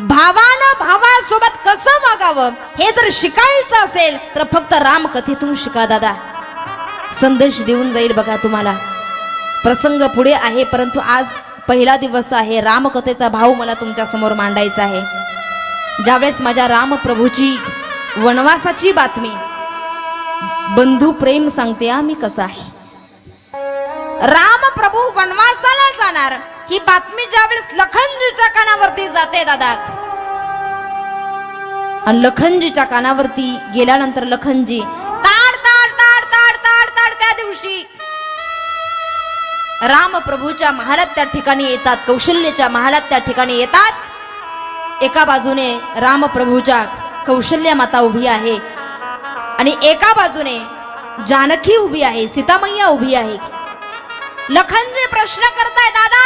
भावानं भावासोबत कसं वागावं हे जर शिकायचं असेल तर फक्त रामकथेतून शिका दादा. संदेश देऊन जाईल बघा तुम्हाला. प्रसंग पुढे आहे, परंतु आज पहिला दिवस आहे. रामकथेचा भाव मला तुमच्या समोर मांडायचा आहे. ज्यावेळेस माझ्या रामप्रभूची वनवासाची बातमी, बंधू प्रेम सांगते आम्ही कसं आहे. रामप्रभू वनवासाला जाणार ही बातमी ज्यावेळेस लखनजीच्या कानावरती जाते दादा, आणि लखनजीच्या कानावरती गेल्यानंतर लखनजी ताड ताड ताड ताड ताड ताड त्या दिवशी रामप्रभूच्या महालात त्या ठिकाणी येतात. कौशल्याच्या महालात त्या ठिकाणी येतात. एका बाजूने रामप्रभूच्या कौशल्य माता उभी आहे आणि एका बाजूने जानकी उभी आहे, सीतामैया उभी आहे. लखनजी प्रश्न करताय, दादा